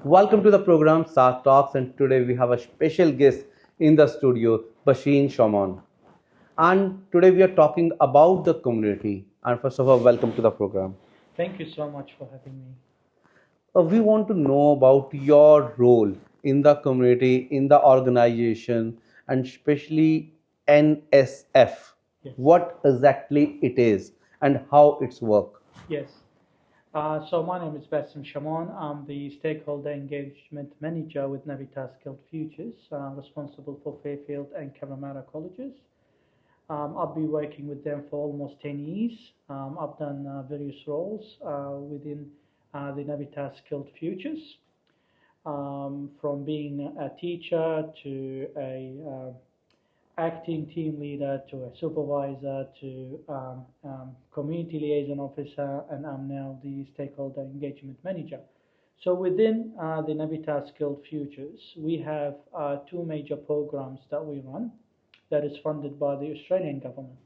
Welcome to the program Star Talks, and today we have a special guest in the studio, Basim Shamaon. And today we are talking about the community. And first of all, welcome to the program. Thank you so much for having me. We want to know about your role in the community, in the organization, and especially NSF. Yes. What exactly it is and how it's work. Yes. So my name is Basim Shamaon. I'm the Stakeholder Engagement Manager with Navitas Skilled Futures, responsible for Fairfield and Cabramatta colleges. I've been working with them for almost 10 years. I've done various roles within the Navitas Skilled Futures, from being a teacher to a acting team leader to a supervisor to community liaison officer, and I'm now the stakeholder engagement manager. So within the Navitas Skilled Futures, we have two major programs that we run that is funded by the Australian government.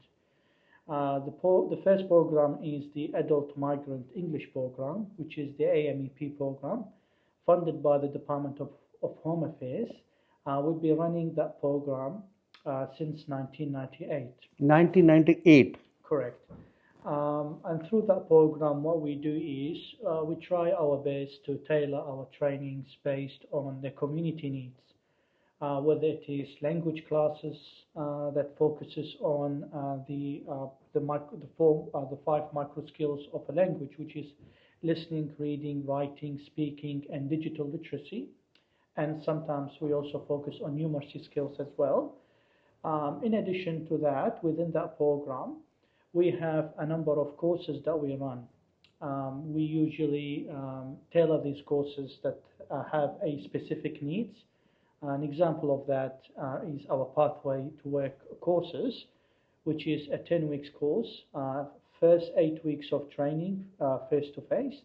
The first program is the Adult Migrant English Program, which is the AMEP program, funded by the Department of Home Affairs. We've been running that program since 1998. 1998. Correct. And through that program, what we do is we try our best to tailor our trainings based on the community needs, whether it is language classes that focuses on the five micro skills of a language, which is listening, reading, writing, speaking, and digital literacy. And sometimes we also focus on numeracy skills as well. In addition to that, within that program, we have a number of courses that we run. We usually tailor these courses that have a specific needs. An example of that is our Pathway to Work courses, which is a 10 weeks course, first 8 weeks of training face to face,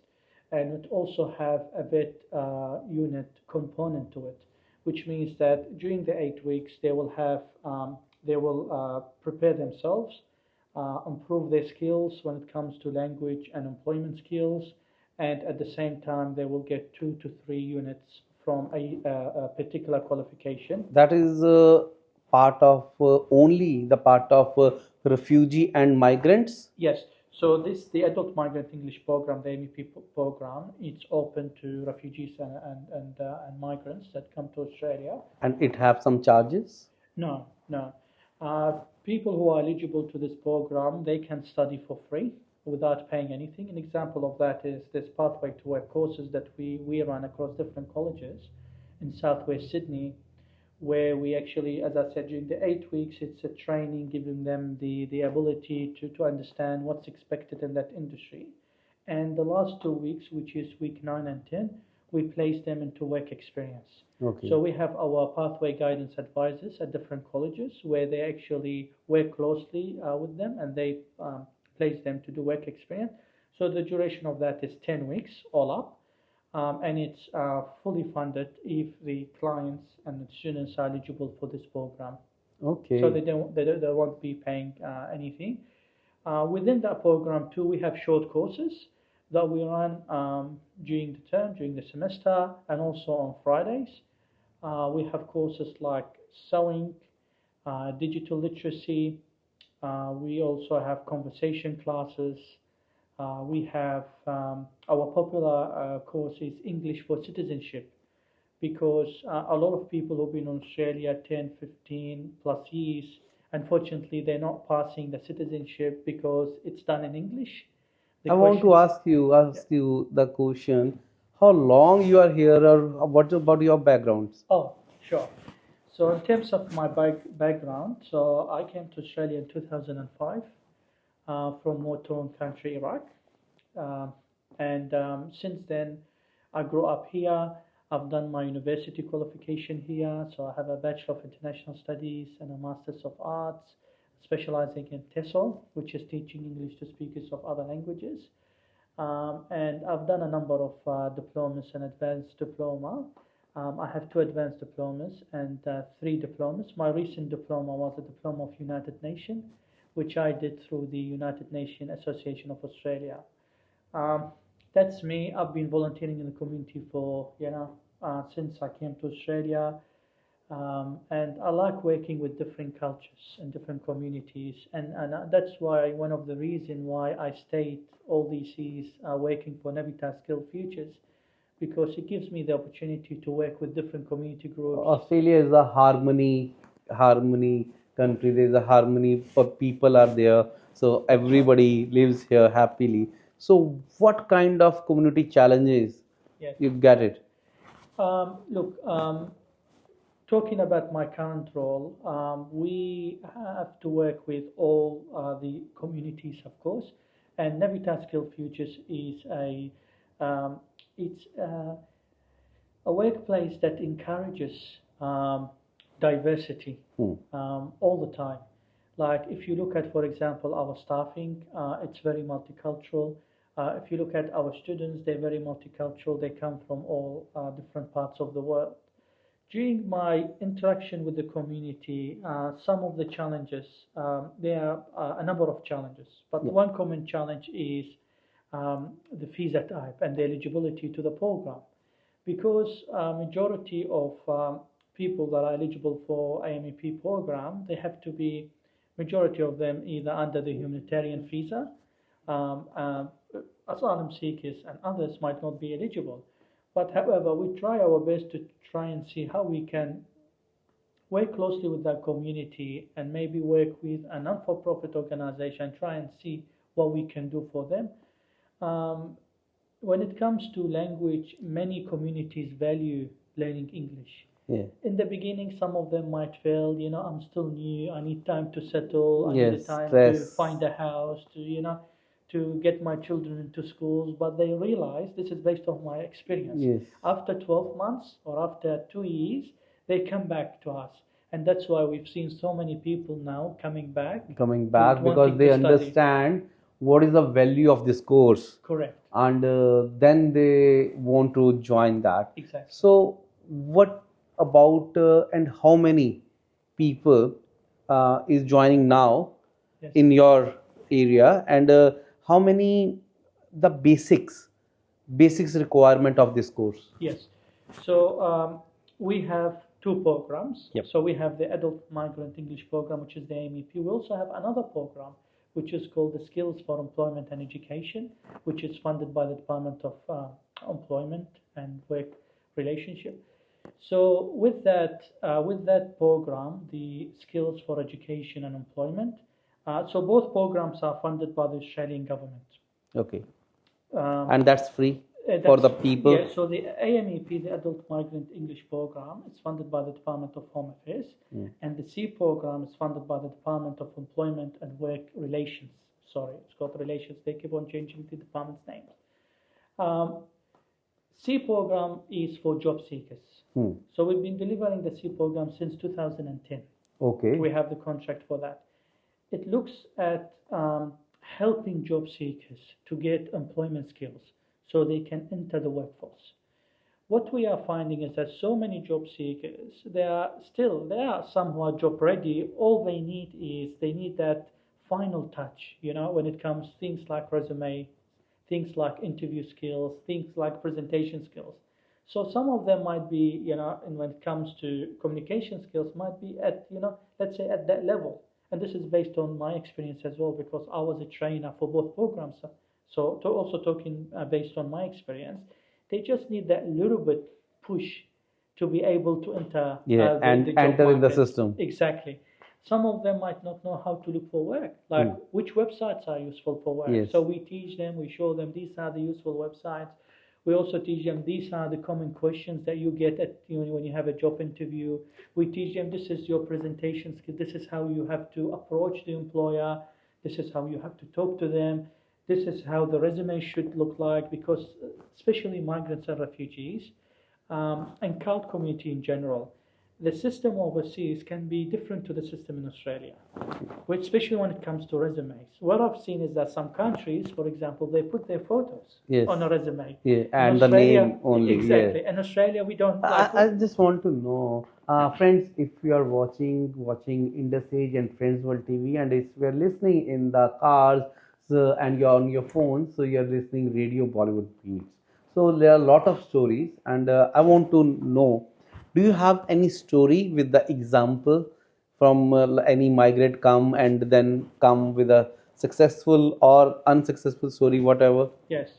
and it also have a vet unit component to it, which means that during the 8 weeks they will prepare themselves, improve their skills when it comes to language and employment skills, and at the same time they will get 2 to 3 units from a particular qualification. That is part of only the part of refugee and migrants. Yes. So the Adult Migrant English Program, the MEP program, it's open to refugees and migrants that come to Australia. And it have some charges. No, no. People who are eligible to this program, they can study for free without paying anything. An example of that is this Pathway to Work courses that we run across different colleges in Southwest Sydney, where we actually, as I said, during the 8 weeks, it's a training giving them the ability to understand what's expected in that industry. And the last 2 weeks, which is week 9 and 10, we place them into work experience. Okay. So we have our pathway guidance advisors at different colleges where they actually work closely with them, and they place them to do work experience. So the duration of that is 10 weeks all up, and it's fully funded if the clients and the students are eligible for this program. Okay. So they won't be paying anything. Within that program too, we have short courses that we run during the term, during the semester, and also on Fridays. We have courses like sewing, digital literacy. We also have conversation classes. We have our popular course is English for Citizenship, because a lot of people who've been in Australia 10, 15 plus years, unfortunately, they're not passing the citizenship because it's done in English. I want to ask you the question: how long you are here, or what about your backgrounds? Oh, sure. So in terms of my background, so I came to Australia in 2005 from war-torn country, Iraq. Uh, and since then, I grew up here. I've done my university qualification here. So I have a Bachelor of International Studies and a Master's of Arts, specializing in TESOL, which is teaching English to speakers of other languages. And I've done a number of diplomas and advanced diploma. I have 2 advanced diplomas and 3 diplomas. My recent diploma was a diploma of United Nations, which I did through the United Nations Association of Australia. That's me. I've been volunteering in the community for since I came to Australia. And I like working with different cultures and different communities, and that's why one of the reason why I stayed all these years working for Navitas Skilled Futures, because it gives me the opportunity to work with different community groups. Australia is a harmony country. There's a harmony for people are there, so everybody lives here happily. So, what kind of community challenges Yes. you get it? Look, talking about my current role, we have to work with all the communities, of course, and Navitas Skilled Futures is um, it's a workplace that encourages diversity Hmm. all the time. Like if you look at, for example, our staffing, it's very multicultural. If you look at our students, they're very multicultural. They come from all different parts of the world. During my interaction with the community, some of the challenges, there are a number of challenges, but Yeah. one common challenge is the visa type and the eligibility to the program. Because majority of people that are eligible for AMEP program, they have to be, majority of them either under the humanitarian visa, um, uh, asylum seekers and others might not be eligible. But however, we try our best to try and see how we can work closely with that community and maybe work with a non-for-profit organization, try and see what we can do for them. Um, when it comes to language, many communities value learning English. Yeah. In the beginning, some of them might feel, I'm still new, I need time to settle, I need a Yes, time to stress. find a house, to get my children into schools, but they realize this is based on my experience. Yes. After 12 months or after 2 years, they come back to us. And that's why we've seen so many people now coming back Because wanting they to study. understand what is the value of this course, Correct. and then they want to join that. Exactly. So, what about and how many people is joining now Yes. in your area, and how many the basics requirement of this course? Yes. So we have two programs. Yep. So we have the Adult Migrant English program, which is the AMEP. We also have another program, which is called the Skills for Employment and Education, which is funded by the Department of Employment and Work Relationship. So with that program, the Skills for Education and Employment. So both programs are funded by the Australian government. Okay, Um, and that's free for the people. Yeah, so the AMEP, the Adult Migrant English Program, is funded by the Department of Home Affairs, and the C program is funded by the Department of Employment and Work Relations. Sorry, it's called Relations. They keep on changing the department's names. C program is for job seekers. So we've been delivering the C program since 2010. Okay. We have the contract for that. It looks at helping job seekers to get employment skills so they can enter the workforce. What we are finding is that so many job seekers, there are some who are job ready. All they need that final touch, when it comes things like resume, things like interview skills, things like presentation skills. So some of them might be, and when it comes to communication skills, might be at, let's say at that level. And this is based on my experience as well, because I was a trainer for both programs. So also talking based on my experience, they just need that little bit push to be able to enter and the job enter in the market. system. Exactly. Some of them might not know how to look for work, like which websites are useful for work. Yes. So we teach them, we show them these are the useful websites. We also teach them these are the common questions that you get at when you have a job interview. We teach them this is your presentation skill. This is how you have to approach the employer. This is how you have to talk to them. This is how the resume should look like, because especially migrants and refugees and CALD community in general, the system overseas can be different to the system in Australia, which especially when it comes to resumes. What I've seen is that some countries, for example, they put their photos on a resume. Yeah, In and the Australia, name only. Exactly. Yeah. In Australia, we don't. I just want to know, friends, if you are watching Indusage and Friends World TV, and if you are listening in the cars and you're on your phone, so you're listening Radio Bollywood Beats. So there are a lot of stories, and I want to know: do you have any story with the example from any migrant come and then come with a successful or unsuccessful story, whatever? Yes.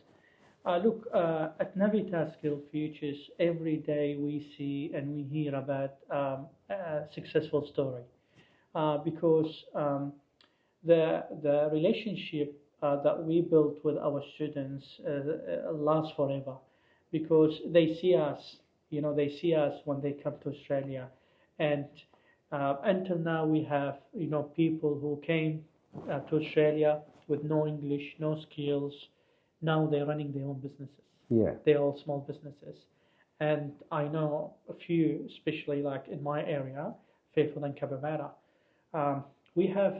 Look, at Navitas Skilled Futures, every day we see and we hear about a successful story because the relationship that we built with our students lasts forever because they see us, they see us when they come to Australia, and until now we have people who came to Australia with no English, no skills. Now they're running their own businesses. Yeah. They're all small businesses, and I know a few, especially like in my area, Fairfield and Cabramatta. Um, we have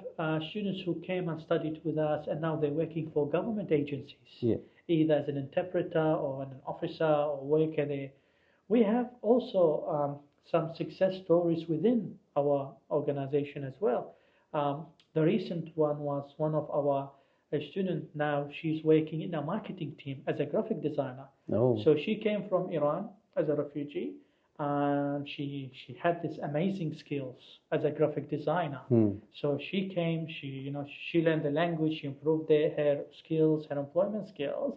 students who came and studied with us, and now they're working for government agencies, Yeah. either as an interpreter or an officer or worker there. We have also some success stories within our organization as well. The recent one was one of our a student now she's working in a marketing team as a graphic designer. Oh. So she came from Iran as a refugee, and she had this amazing skills as a graphic designer. So she came, she learned the language, she improved her skills, her employment skills,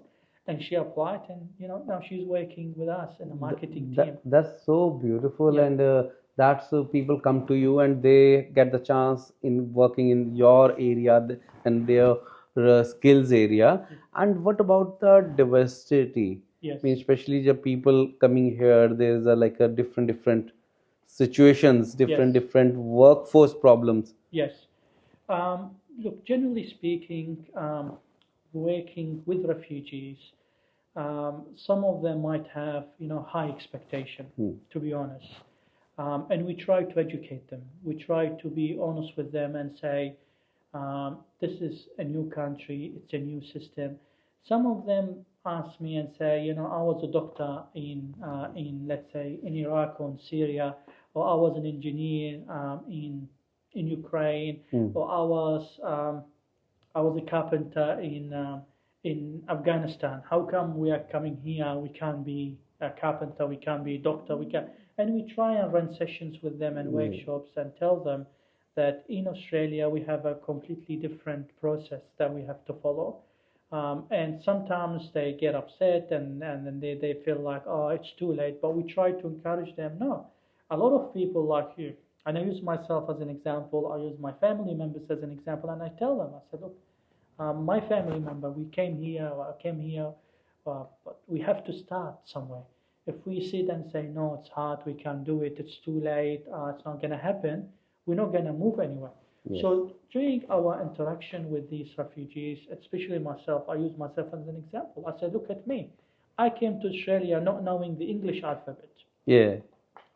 and she applied, and now she's working with us in a marketing team. That's so beautiful, Yeah. and that's people come to you and they get the chance in working in your area and their skills area. And what about the diversity? Yes. I mean, especially the people coming here, there's like a different situations, Yes. different workforce problems. Yes. Look, generally speaking, working with refugees, some of them might have, high expectation, to be honest. And we try to educate them. We try to be honest with them and say, this is a new country, it's a new system. Some of them ask me and say, I was a doctor in let's say, in Iraq or in Syria, or I was an engineer in Ukraine, or I was a carpenter in Afghanistan. How come we are coming here? We can't be a carpenter, we can't be a doctor, we can. And we try and run sessions with them and workshops and tell them that in Australia we have a completely different process that we have to follow. And sometimes they get upset and then they feel like, oh, it's too late. But we try to encourage them. No, a lot of people like you, and I use myself as an example, I use my family members as an example, and I tell them, I said, look, my family member, we came here, or I came here, but we have to start somewhere. If we sit and say, no, it's hard, we can't do it, it's too late, it's not going to happen, we're not going to move anywhere. Yes. So during our interaction with these refugees, especially myself, I use myself as an example. I said, look at me. I came to Australia not knowing the English alphabet. Yeah.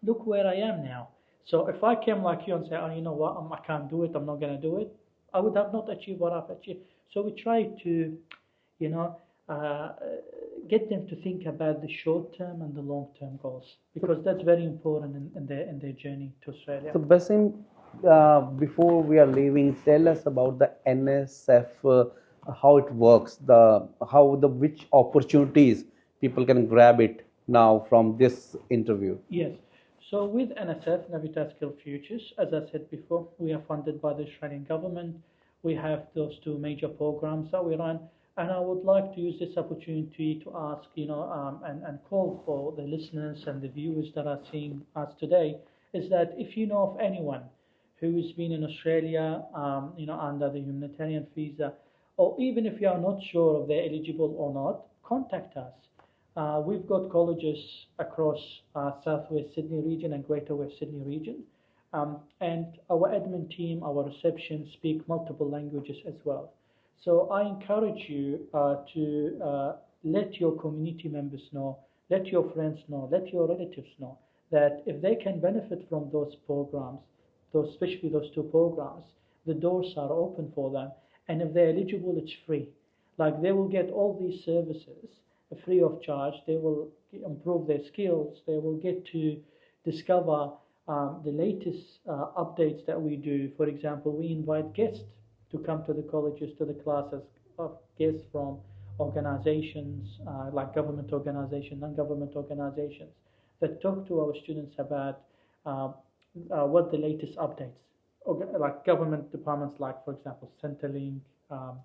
Look where I am now. So if I came like you and say, oh, you know what, I can't do it, I'm not going to do it, I would have not achieved what I've achieved. So we try to, you know, uh, get them to think about the short term and the long term goals because that's very important in their journey to Australia. So, Basim, before we are leaving, tell us about the NSF, how it works, which opportunities people can grab it now from this interview. Yes. So with NSF, Navitas Skilled Futures, as I said before, we are funded by the Australian government. We have those two major programs that we run, and I would like to use this opportunity to ask, and call for the listeners and the viewers that are seeing us today, is that if you know of anyone who's been in Australia, under the humanitarian visa, or even if you are not sure if they're eligible or not, contact us. We've got colleges across Southwest Sydney region and Greater West Sydney region. And our admin team, our reception speak multiple languages as well. So I encourage you to let your community members know, let your friends know, let your relatives know that if they can benefit from those programs, especially those two programs, the doors are open for them. And if they're eligible, it's free. Like they will get all these services free of charge. They will improve their skills. They will get to discover the latest updates that we do. For example, we invite guests to come to the colleges, to the classes of guests from organizations like government organizations, non-government organizations that talk to our students about what the latest updates, like government departments, like for example Centrelink. Um,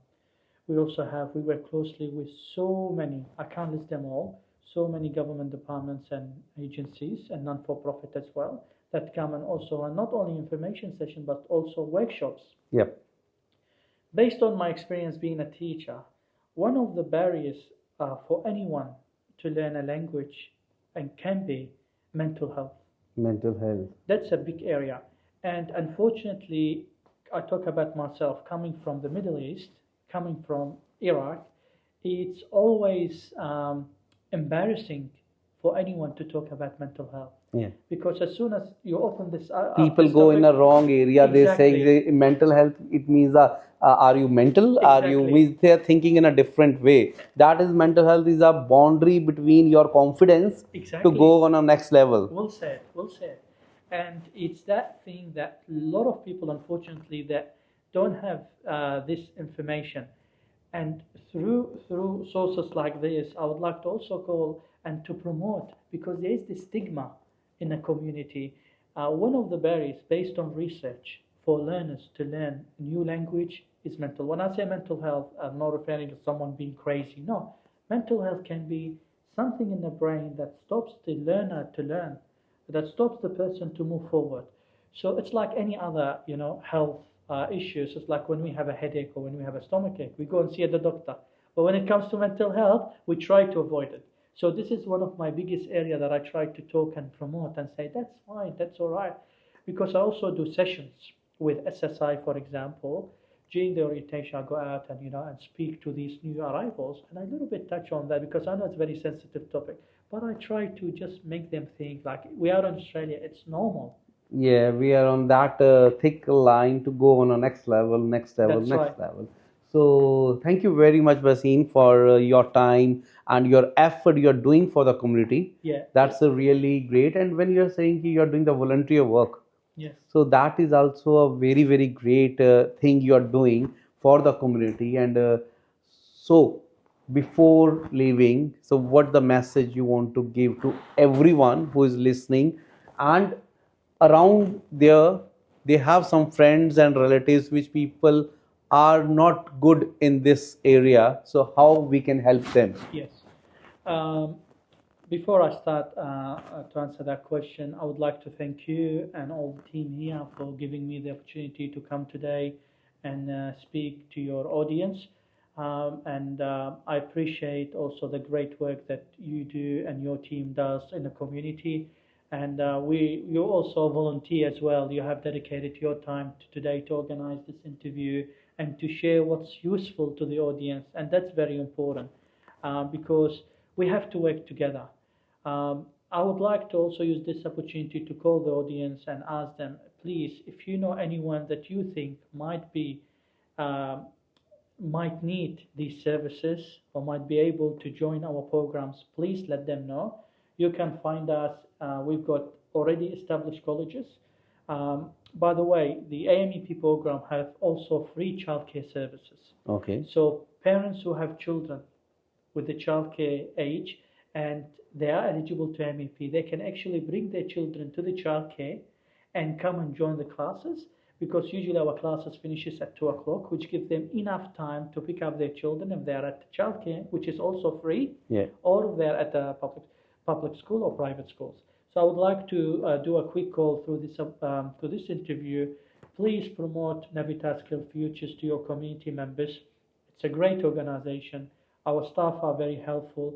we work closely with so many, I can't list them all, so many government departments and agencies and non-for-profit as well that come and also run not only information sessions but also workshops. Yep. Based on my experience being a teacher, one of the barriers for anyone to learn a language and can be mental health. Mental health. That's a big area. And unfortunately, I talk about myself coming from the Middle East, coming from Iraq. It's always embarrassing for anyone to talk about mental health. Yeah. Because as soon as you open this, People this go topic, in a wrong area. They exactly, say mental health. It means are you mental? Are you? exactly, Means they are thinking in a different way. That is mental health is a boundary between your confidence to exactly. go on a next level. Well said, well said. And it's that thing that a lot of people, unfortunately, that don't have this information. And through sources like this, I would like to also call and to promote because there is this stigma in the community. One of the barriers, based on research, for learners to learn a new language is mental. When I say mental health, I'm not referring to someone being crazy. No, mental health can be something in the brain that stops the learner to learn, that stops the person to move forward. So it's like any other, health issues. It's like when we have a headache or when we have a stomachache, we go and see the doctor. But when it comes to mental health, we try to avoid it. So this is one of my biggest area that I try to talk and promote and say that's fine, that's all right, because I also do sessions with SSI, for example. During the orientation, I go out and and speak to these new arrivals, and I little bit touch on that because I know it's a very sensitive topic. But I try to just make them think like we are in Australia, it's normal. Yeah, we are on that thick line to go on a next level, next level, That's right. next level. So thank you very much, Basim, for your time and your effort you're doing for the community. Yeah. That's a really great. And when you're saying you're doing the volunteer work, Yes. so that is also a very, very great thing you are doing for the community. And so before leaving, so what the message you want to give to everyone who is listening and around there they have some friends and relatives which people are not good in this area, so how we can help them? Yes. Um, Before I start to answer that question, I would like to thank you and all the team here for giving me the opportunity to come today and speak to your audience. And I appreciate also the great work that you do and your team does in the community. And you also volunteer as well. You have dedicated your time to today to organize this interview and to share what's useful to the audience. And that's very important because we have to work together. I would like to also use this opportunity to call the audience and ask them, please, if you know anyone that you think uh, might need these services or might be able to join our programs, please let them know. You can find us. We've got already established colleges. By the way, the AMEP program have also free childcare services. Okay. So parents who have children with the childcare age and they are eligible to MEP, they can actually bring their children to the childcare and come and join the classes because usually our classes finishes at 2 o'clock, which gives them enough time to pick up their children if they're at childcare, which is also free, Yeah. or if they're at a public school or private schools. So I would like to do a quick call through this interview. Please promote Navitas Skilled Futures to your community members. It's a great organization. Our staff are very helpful,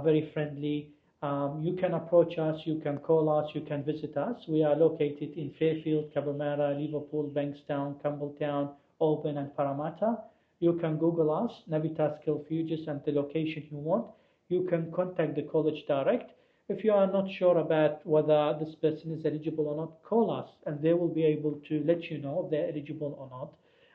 very friendly. You can approach us, you can call us, you can visit us. We are located in Fairfield, Cabramatta, Liverpool, Bankstown, Campbelltown, Auburn, and Parramatta. You can Google us, Navitas Skilled Futures, and the location you want. You can contact the college direct. If you are not sure about whether this person is eligible or not, call us, and they will be able to let you know if they're eligible or not.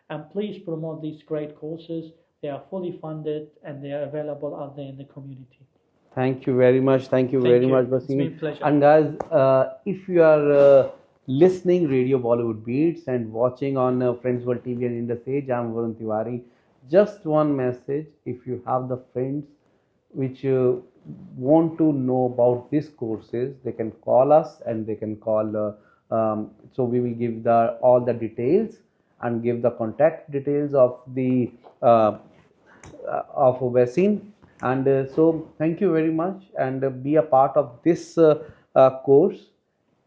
And please promote these great courses. They are fully funded and they are available out there in the community. Thank you very much. Thank you Thank very you. much, It's been a Basim. pleasure. And guys, if you are listening Radio Bollywood Beats and watching on Friends World TV and Indusage, I'm Varun Tiwari. just one message. If you have the friends which want to know about these courses, they can call us, and they can call so we will give the all the details and give the contact details of the of Basim. And so thank you very much, and be a part of this course,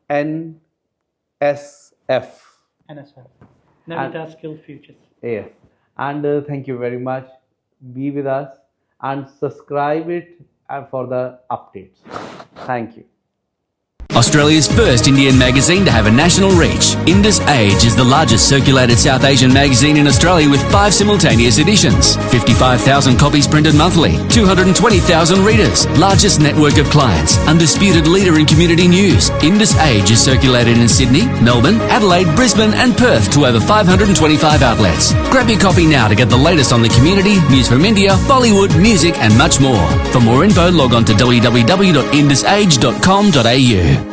NSF. NSF. Navitas Skilled Futures. Yes. And thank you very much. Be with us and subscribe it for the updates. Thank you. Australia's first Indian magazine to have a national reach, Indusage is the largest circulated South Asian magazine in Australia with 5 simultaneous editions, 55,000 copies printed monthly, 220,000 readers, largest network of clients, undisputed leader in community news. Indusage is circulated in Sydney, Melbourne, Adelaide, Brisbane and Perth to over 525 outlets. Grab your copy now to get the latest on the community, news from India, Bollywood, music and much more. For more info, log on to www.indusage.com.au.